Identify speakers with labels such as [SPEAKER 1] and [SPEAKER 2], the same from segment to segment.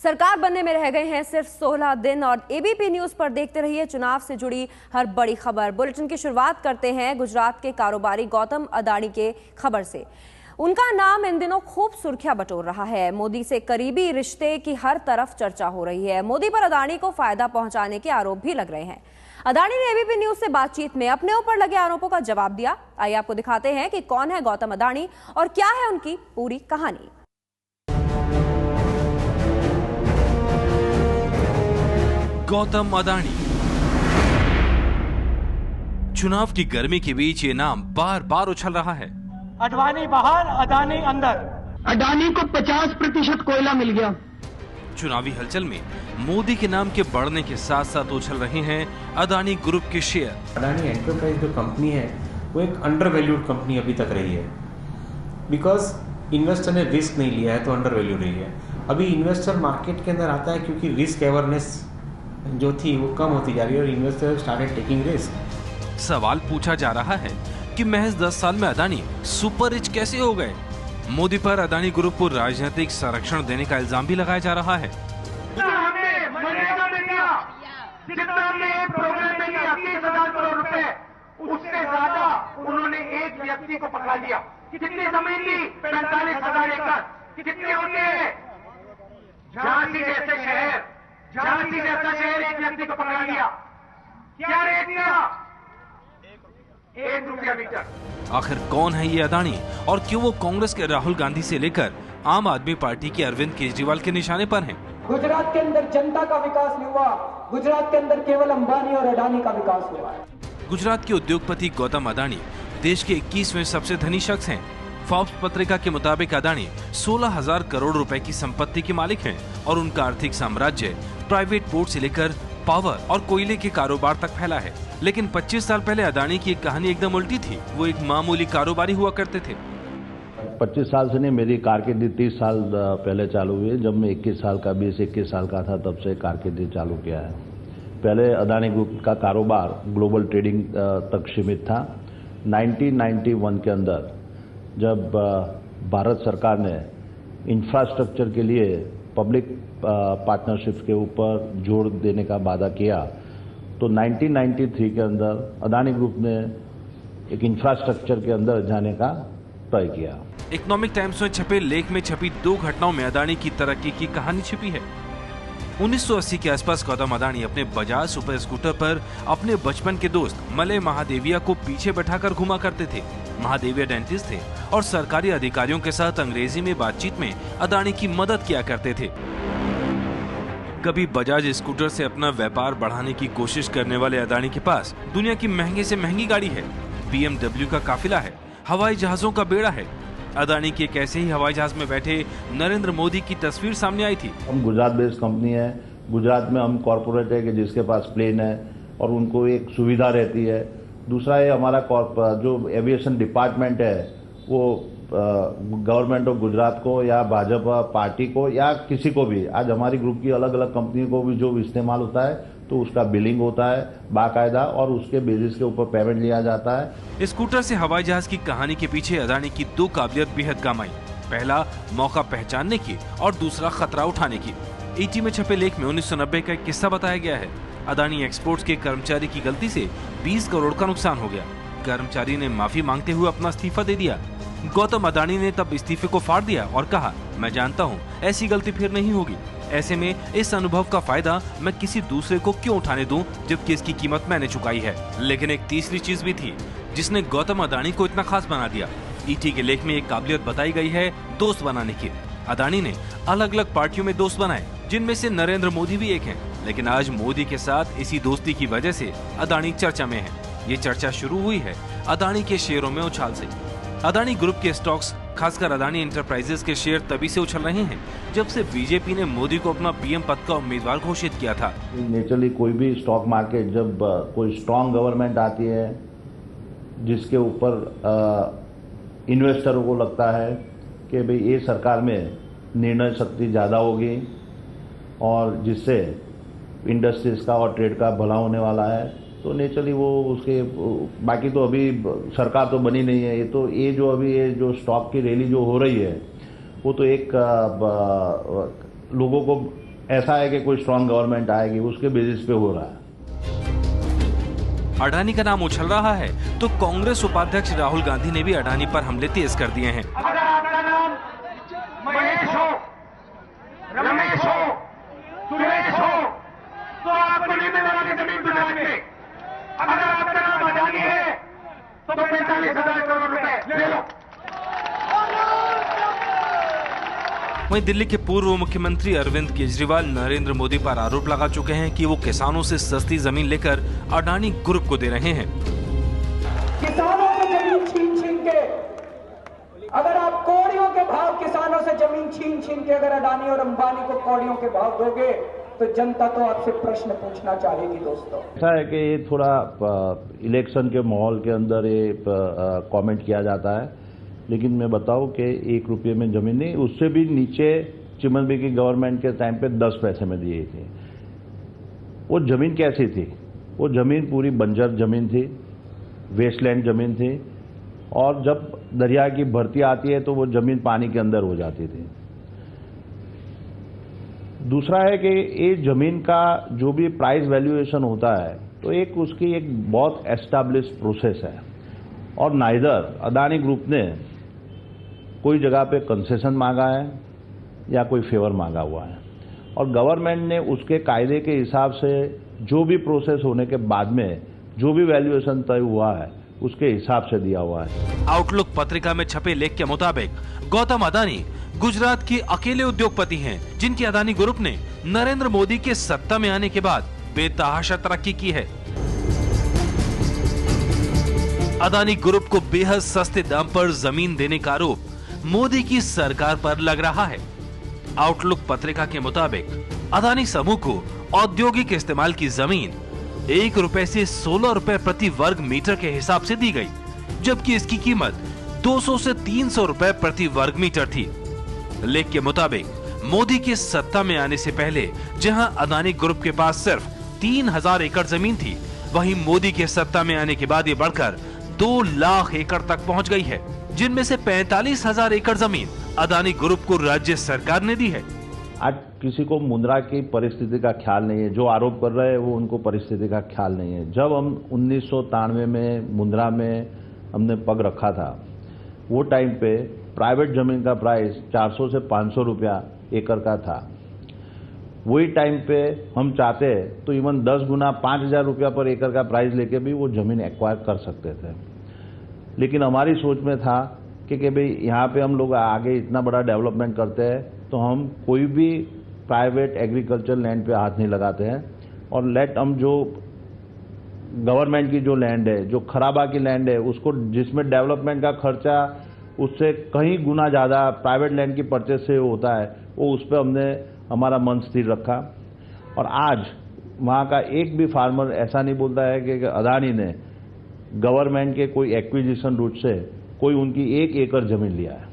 [SPEAKER 1] सरकार बनने में रह गए हैं सिर्फ 16 दिन और एबीपी न्यूज पर देखते रहिए चुनाव से जुड़ी हर बड़ी खबर। बुलेटिन की शुरुआत करते हैं गुजरात के कारोबारी गौतम अदानी के खबर से। उनका नाम इन दिनों खूब सुर्खियां बटोर रहा है। मोदी से करीबी रिश्ते की हर तरफ चर्चा हो रही है। मोदी पर अदानी को फायदा पहुंचाने के आरोप भी लग रहे हैं। अदानी ने एबीपी न्यूज से बातचीत में अपने ऊपर लगे आरोपों का जवाब दिया। आइए आपको दिखाते हैं कि कौन है गौतम अदानी और क्या है उनकी पूरी कहानी।
[SPEAKER 2] गौतम अदानी। चुनाव की गर्मी के बीच ये नाम बार बार उछल रहा है।
[SPEAKER 3] अडवाणी बाहर, अदानी अंदर।
[SPEAKER 4] अडानी को 50% कोयला मिल गया।
[SPEAKER 2] चुनावी हलचल में मोदी के नाम के बढ़ने के साथ साथ उछल रहे हैं अदानी ग्रुप के शेयर।
[SPEAKER 5] अडानी एंटरप्राइज जो कंपनी है वो एक अंडर वैल्यूड कंपनी अभी तक रही है, बिकॉज इन्वेस्टर ने रिस्क नहीं लिया है तो अंडर वैल्यू रही है। अभी इन्वेस्टर मार्केट के अंदर आता है क्योंकि रिस्क अवेयरनेस जो थी वो कम होती जा रही है और इन्वेस्टर स्टार्टेड टेकिंग रिस्क।
[SPEAKER 2] सवाल पूछा जा रहा है कि महज 10 साल में अदानी सुपर रिच कैसे हो गए। मोदी पर अदानी ग्रुप को राजनीतिक संरक्षण देने का इल्जाम भी लगाया जा रहा है।
[SPEAKER 3] उससे ज्यादा उन्होंने एक व्यक्ति को पकड़ा लिया। कितनी जमीन ली? 45,000 एकड़। कितने होते हैं? झांसी जैसे शहर, झांसी जैसा शहर एक व्यक्ति को पकड़ा लिया। क्या रेट दिया? 1 रुपया मीटर।
[SPEAKER 2] आखिर कौन है ये अदानी और क्यों वो कांग्रेस के राहुल गांधी से लेकर आम आदमी पार्टी के अरविंद केजरीवाल के निशाने पर हैं?
[SPEAKER 6] गुजरात के अंदर जनता का विकास नहीं हुआ, गुजरात के अंदर केवल अंबानी और अडानी का विकास हुआ है।
[SPEAKER 2] गुजरात के उद्योगपति गौतम अदानी देश के 21वें सबसे धनी शख्स हैं। फोर्ब्स पत्रिका के मुताबिक अदानी 16,000 करोड़ रुपए की संपत्ति के मालिक हैं और उनका आर्थिक साम्राज्य प्राइवेट पोर्ट से लेकर पावर और कोयले के कारोबार तक फैला है। लेकिन 25 साल पहले अदानी की एक कहानी एकदम उल्टी थी। वो एक मामूली कारोबारी हुआ करते थे।
[SPEAKER 7] 25 साल से नहीं, मेरी कारकिर्दी 30 साल पहले चालू हुई है। जब मैं 21 साल का 21 साल का था तब से कारकिर्दी चालू किया है। पहले अदानी ग्रुप का कारोबार ग्लोबल ट्रेडिंग तक सीमित था। 1991 के अंदर जब भारत सरकार ने इंफ्रास्ट्रक्चर के लिए पब्लिक पार्टनरशिप के ऊपर जोर देने का वादा किया तो 1993 के अंदर अदानी ग्रुप ने एक इंफ्रास्ट्रक्चर के अंदर जाने का तय किया।
[SPEAKER 2] इकोनॉमिक टाइम्स में छपे लेख में छपी 2 घटनाओं में अदानी की तरक्की की कहानी छिपी है। 1980 के आसपास गौतम अदानी अपने बजाज सुपर स्कूटर पर अपने बचपन के दोस्त मलय महादेविया को पीछे बैठाकर घुमा करते थे। महादेविया डेंटिस्ट थे और सरकारी अधिकारियों के साथ अंग्रेजी में बातचीत में अदानी की मदद किया करते थे। कभी बजाज स्कूटर से अपना व्यापार बढ़ाने की कोशिश करने वाले अदानी के पास दुनिया की महंगी से महंगी गाड़ी है, BMW का काफिला है, हवाई जहाजों का बेड़ा है। अदानी के एक ऐसे ही हवाई जहाज में बैठे नरेंद्र मोदी की तस्वीर सामने आई थी।
[SPEAKER 7] हम गुजरात बेस्ड कंपनी है। गुजरात में हम कॉरपोरेट है कि जिसके पास प्लेन है और उनको एक सुविधा रहती है। दूसरा है हमारा जो एविएशन डिपार्टमेंट है वो गवर्नमेंट ऑफ गुजरात को या भाजपा पार्टी को या किसी को भी, आज हमारी ग्रुप की अलग अलग कंपनियों को भी जो इस्तेमाल होता है तो उसका बिलिंग होता है बाकायदा और उसके बेसिस के ऊपर पेमेंट लिया जाता है।
[SPEAKER 2] स्कूटर से हवाई जहाज की कहानी के पीछे अदानी की 2 काबिलियत बेहद काम आई। पहला मौका पहचानने की और दूसरा खतरा उठाने की। ईटी में छपे लेख में 1990 का एक किस्सा बताया गया है। अदानी एक्सपोर्ट्स के कर्मचारी की गलती से 20 करोड़ का नुकसान हो गया। कर्मचारी ने माफी मांगते हुए अपना इस्तीफा दे दिया। गौतम अदानी ने तब इस्तीफे को फाड़ दिया और कहा, मैं जानता हूँ ऐसी गलती फिर नहीं होगी। ऐसे में इस अनुभव का फायदा मैं किसी दूसरे को क्यों उठाने दूं जबकि इसकी कीमत मैंने चुकाई है। लेकिन एक तीसरी चीज भी थी जिसने गौतम अदानी को इतना खास बना दिया। ईटी के लेख में एक काबिलियत बताई गई है दोस्त बनाने की। अदानी ने अलग अलग पार्टियों में दोस्त बनाए जिनमें से नरेंद्र मोदी भी एक है। लेकिन आज मोदी के साथ इसी दोस्ती की वजह से अदानी चर्चा में है। ये चर्चा शुरू हुई है अदानी के शेयरों में उछाल से। अदानी ग्रुप के स्टॉक्स, खासकर अदानी एंटरप्राइजेस के शेयर तभी से उछल रहे हैं जब से बीजेपी ने मोदी को अपना पीएम पद का उम्मीदवार घोषित किया था।
[SPEAKER 7] नेचुरली कोई भी स्टॉक मार्केट जब कोई स्ट्रांग गवर्नमेंट आती है जिसके ऊपर इन्वेस्टरों को लगता है कि भाई ये सरकार में निर्णय शक्ति ज़्यादा होगी और जिससे इंडस्ट्रीज का और ट्रेड का भला होने वाला है, तो नेचुरली वो उसके बाकी तो अभी सरकार तो बनी नहीं है। ये जो स्टॉक की रैली जो हो रही है वो तो एक लोगों को ऐसा है कि कोई स्ट्रांग गवर्नमेंट आएगी, उसके बेसिस पे हो रहा है।
[SPEAKER 2] अडानी का नाम उछल रहा है तो कांग्रेस उपाध्यक्ष राहुल गांधी ने भी अडानी पर हमले तेज कर दिए हैं।
[SPEAKER 3] अगर आपका नाम महेश हो, रमेश हो, सुरेश हो, तो आपको नहीं मिलने वाली जमीन गुजरात में। अगर आपका नाम अडानी है तो 45,000 करोड़ रुपए ले लो।
[SPEAKER 2] वहीं दिल्ली के पूर्व मुख्यमंत्री अरविंद केजरीवाल नरेंद्र मोदी पर आरोप लगा चुके हैं कि वो किसानों से सस्ती जमीन लेकर अडानी ग्रुप को दे रहे हैं।
[SPEAKER 6] किसानों से जमीन छीन के, अगर आप कौड़ियों के भाव किसानों से जमीन छीन के अगर अडानी और अंबानी को कौड़ियों के भाव दोगे तो जनता तो आपसे प्रश्न पूछना चाहेगी। दोस्तों,
[SPEAKER 7] ऐसा है कि ये थोड़ा इलेक्शन के माहौल के अंदर ये कमेंट किया जाता है, लेकिन मैं बताऊं कि 1 रुपये में जमीन नहीं, उससे भी नीचे चिमनबी की गवर्नमेंट के टाइम पे 10 पैसे में दिए थे। वो जमीन कैसी थी? वो जमीन पूरी बंजर जमीन थी, वेस्टलैंड जमीन थी, और जब दरिया की भरती आती है तो वो जमीन पानी के अंदर हो जाती थी। दूसरा है कि ये जमीन का जो भी प्राइस वैल्यूएशन होता है तो एक उसकी एक बहुत एस्टैब्लिश्ड प्रोसेस है, और नाइदर अडानी ग्रुप ने कोई जगह पे कंसेशन मांगा है या कोई फेवर मांगा हुआ है, और गवर्नमेंट ने उसके कायदे के हिसाब से जो भी प्रोसेस होने के बाद में जो भी वैल्यूएशन तय हुआ है उसके हिसाब से दिया हुआ है।
[SPEAKER 2] आउटलुक पत्रिका में छपे लेख के मुताबिक गौतम अडानी गुजरात के अकेले उद्योगपति हैं जिनकी अडानी ग्रुप ने नरेंद्र मोदी के सत्ता में आने के बाद बेतहाशा तरक्की की है। अडानी ग्रुप को बेहद सस्ते दाम पर जमीन देने का आरोप मोदी की सरकार पर लग रहा है। आउटलुक पत्रिका के मुताबिक अडानी समूह को औद्योगिक इस्तेमाल की जमीन 1 रुपए से 16 रुपए प्रति वर्ग मीटर के हिसाब से दी गई, जबकि इसकी कीमत 200 से 300 रुपए प्रति वर्ग मीटर थी। लेख के मुताबिक मोदी के सत्ता में आने से पहले जहां अडानी ग्रुप के पास सिर्फ 3000 एकड़ जमीन थी, वहीं मोदी के सत्ता में आने के बाद ये बढ़कर 2 लाख एकड़ तक पहुंच गई है, जिनमें से 45,000 एकड़ जमीन अडानी ग्रुप को राज्य सरकार ने दी है।
[SPEAKER 7] आज किसी को मुंद्रा की परिस्थिति का ख्याल नहीं है, जो आरोप कर रहे हैं वो उनको परिस्थिति का ख्याल नहीं है। जब हम 1993 में मुंद्रा में हमने पग रखा था, वो टाइम पे प्राइवेट जमीन का प्राइस 400 से 500 रुपया एकड़ का था। वही टाइम पे हम चाहते तो इवन 10 गुना 5,000 रुपया पर एकड़ का प्राइस लेके भी वो जमीन एक्वायर कर सकते थे, लेकिन हमारी सोच में था कि भाई यहाँ पे हम लोग आगे इतना बड़ा डेवलपमेंट करते हैं तो हम कोई भी प्राइवेट एग्रीकल्चर लैंड पे हाथ नहीं लगाते हैं, और हम जो गवर्नमेंट की जो लैंड है, जो खराबा की लैंड है, उसको जिसमें डेवलपमेंट का खर्चा उससे कहीं गुना ज़्यादा प्राइवेट लैंड की परचेज से होता है, वो उस पर हमने हमारा मन स्थिर रखा। और आज वहाँ का एक भी फार्मर ऐसा नहीं बोलता है कि अडानी ने गवर्नमेंट के कोई एक्विजिशन रूट से कोई उनकी 1 एकड़ जमीन लिया है।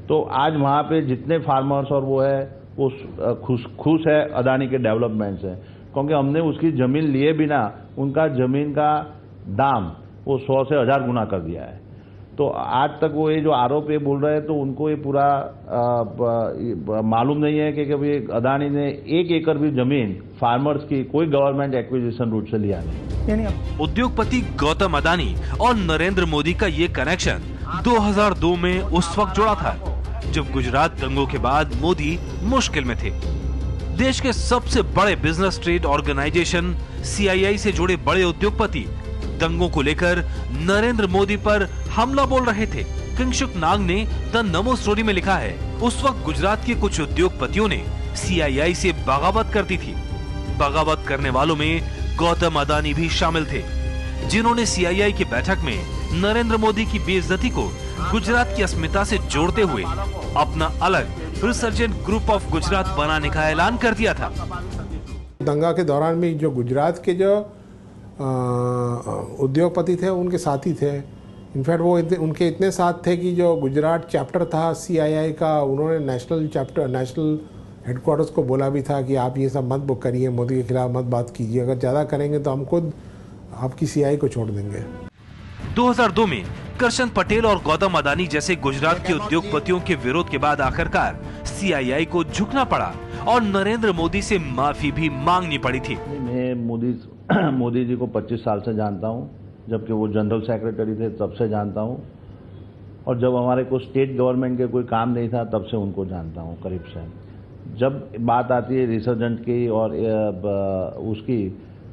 [SPEAKER 7] तो आज वहाँ पे जितने फार्मर्स और वो है वो खुश है अडानी के डेवलपमेंट से, क्योंकि हमने उसकी जमीन लिए बिना उनका जमीन का दाम वो 100 से 1000 गुना कर दिया है। तो आज तक वो ये जो आरोप ये बोल रहे हैं तो उनको ये पूरा मालूम नहीं है कि भाई अडानी ने 1 एकड़ भी जमीन फार्मर्स की कोई गवर्नमेंट एक्विजिशन रूट से लिया नहीं।
[SPEAKER 2] उद्योगपति गौतम अडानी और नरेंद्र मोदी का ये कनेक्शन 2002 में उस वक्त जुड़ा था जब गुजरात दंगों के बाद मोदी मुश्किल में थे। देश के सबसे बड़े बिजनेस ट्रेड ऑर्गेनाइजेशन CII से जुड़े बड़े उद्योगपति दंगों को लेकर नरेंद्र मोदी पर हमला बोल रहे थे। किंगशुक नाग ने द नमो स्टोरी में लिखा है, उस वक्त गुजरात के कुछ उद्योगपतियों ने CII से बगावत कर दी थी। बगावत करने वालों में गौतम अडानी भी शामिल थे, जिन्होंने CII की बैठक में नरेंद्र मोदी की बेइज्जती को गुजरात की अस्मिता से जोड़ते हुए अपना अलग रिसर्जेंट ग्रुप ऑफ गुजरात बनाने का ऐलान कर दिया था।
[SPEAKER 8] दंगा के दौरान भी जो गुजरात के जो उद्योगपति थे उनके साथी थे। इनफैक्ट वो उनके इतने साथ थे कि जो गुजरात चैप्टर था CII का, उन्होंने नेशनल हेडक्वार्टर्स को बोला भी था कि आप ये सब मत बुक करिए, मोदी के खिलाफ मत बात कीजिए, अगर ज़्यादा करेंगे तो हम खुद आपकी CII को छोड़ देंगे।
[SPEAKER 2] 2002 में करशन पटेल और गौतम अडानी जैसे गुजरात के उद्योगपतियों के विरोध के बाद आखिरकार CII को झुकना पड़ा और नरेंद्र मोदी से माफी भी मांगनी पड़ी थी।
[SPEAKER 7] मैं मोदी जी को 25 साल से जानता हूं, जबकि वो जनरल सेक्रेटरी थे तब से जानता हूं, और जब हमारे को स्टेट गवर्नमेंट के कोई काम नहीं था तब से उनको जानता हूं करीब से। जब बात आती है रिसर्जेंट की और उसकी,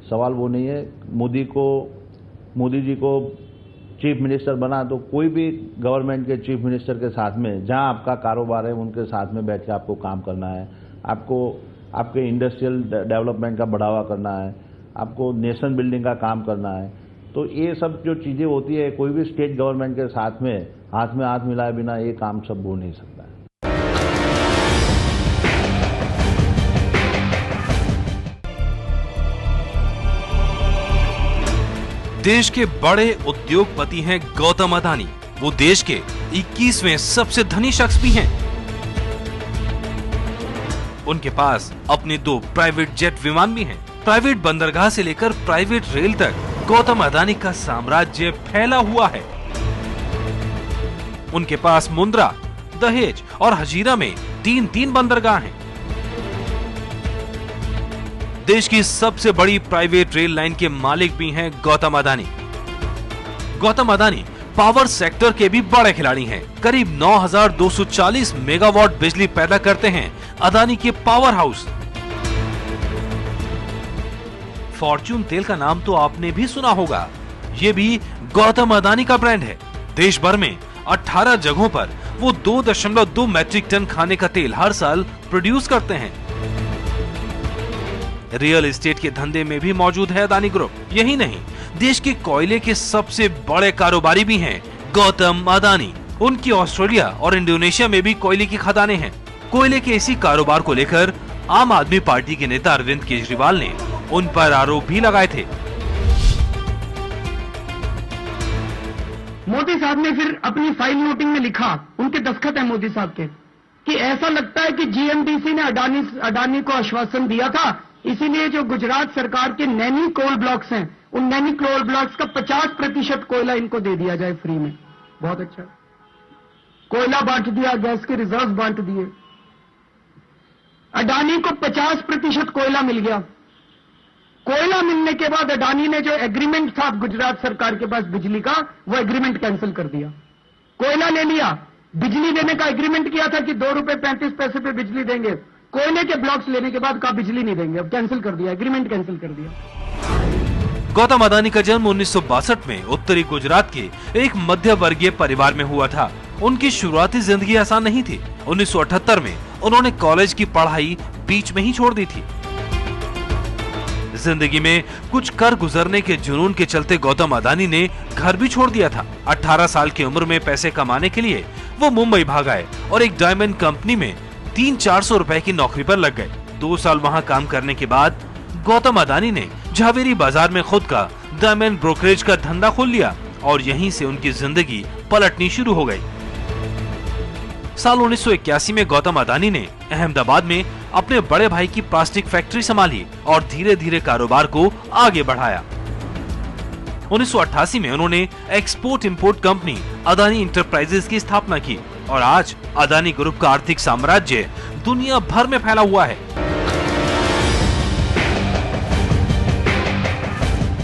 [SPEAKER 7] सवाल वो नहीं है। मोदी जी को चीफ मिनिस्टर बना तो कोई भी गवर्नमेंट के चीफ मिनिस्टर के साथ में, जहां आपका कारोबार है उनके साथ में बैठ के आपको काम करना है, आपको आपके इंडस्ट्रियल डेवलपमेंट का बढ़ावा करना है, आपको नेशन बिल्डिंग का काम करना है। तो ये सब जो चीज़ें होती है, कोई भी स्टेट गवर्नमेंट के साथ में हाथ मिलाए बिना ये काम सब हो नहीं सकता है।
[SPEAKER 2] देश के बड़े उद्योगपति हैं गौतम अदानी। वो देश के 21वें सबसे धनी शख्स भी हैं। उनके पास अपने 2 प्राइवेट जेट विमान भी हैं। प्राइवेट बंदरगाह से लेकर प्राइवेट रेल तक गौतम अदानी का साम्राज्य फैला हुआ है। उनके पास मुंद्रा, दहेज और हजीरा में 3 बंदरगाह हैं। देश की सबसे बड़ी प्राइवेट रेल लाइन के मालिक भी हैं गौतम अदानी। गौतम अदानी पावर सेक्टर के भी बड़े खिलाड़ी हैं। करीब 9,240 मेगावाट बिजली पैदा करते हैं अदानी के पावर हाउस। फॉर्च्यून तेल का नाम तो आपने भी सुना होगा। ये भी गौतम अदानी का ब्रांड है। देश भर में 18 जगहों पर वो 2.2 मैट्रिक टन खाने का तेल हर साल प्रोड्यूस करते हैं। रियल एस्टेट के धंधे में भी मौजूद है अदानी ग्रुप। यही नहीं, देश के कोयले के सबसे बड़े कारोबारी भी हैं गौतम अदानी। उनकी ऑस्ट्रेलिया और इंडोनेशिया में भी कोयले की खदानें हैं। कोयले के इसी कारोबार को लेकर आम आदमी पार्टी के नेता अरविंद केजरीवाल ने उन पर आरोप भी लगाए थे।
[SPEAKER 4] मोदी साहब ने फिर अपनी फाइल नोटिंग में लिखा, उनके दस्तखत है मोदी साहब के, कि ऐसा लगता है कि जीएमडीसी ने अडानी को आश्वासन दिया था, इसीलिए जो गुजरात सरकार के नैनी कोल ब्लॉक्स हैं, उन नैनी कोल ब्लॉक्स का 50% कोयला इनको दे दिया जाए फ्री में। बहुत अच्छा, कोयला बांट दिया, गैस के रिजर्व बांट दिए। अडानी को 50% कोयला मिल गया। कोयला मिलने के बाद अडानी ने जो एग्रीमेंट था गुजरात सरकार के पास बिजली का, वो एग्रीमेंट कैंसिल कर दिया। कोयला ले लिया, बिजली देने का एग्रीमेंट किया था कि 2 रुपए 35 पैसे पे बिजली देंगे। कोयले के ब्लॉक्स लेने के बाद कहा बिजली नहीं देंगे, अब कैंसिल कर दिया, एग्रीमेंट कैंसिल कर दिया।
[SPEAKER 2] गौतम अदानी का जन्म 1962 में उत्तरी गुजरात के एक मध्य वर्गीय परिवार में हुआ था। उनकी शुरुआती जिंदगी आसान नहीं थी। 1978 में उन्होंने कॉलेज की पढ़ाई बीच में ही छोड़ दी थी। जिंदगी में कुछ कर गुजरने के जुनून के चलते गौतम अदानी ने घर भी छोड़ दिया था। 18 साल की उम्र में पैसे कमाने के लिए वो मुंबई भाग आए और एक डायमंड कंपनी में 300-400 रुपए की नौकरी पर लग गए। 2 साल वहां काम करने के बाद गौतम अदानी ने झावेरी बाजार में खुद का डायमंड ब्रोकरेज का धंधा खोल लिया और यहीं से उनकी जिंदगी पलटनी शुरू हो गई। साल 1981 में गौतम अदानी ने अहमदाबाद में अपने बड़े भाई की प्लास्टिक फैक्ट्री संभाली और धीरे धीरे कारोबार को आगे बढ़ाया। 1988 में उन्होंने export import company Adani enterprises की स्थापना की और आज अदानी ग्रुप का आर्थिक साम्राज्य दुनिया भर में फैला हुआ है।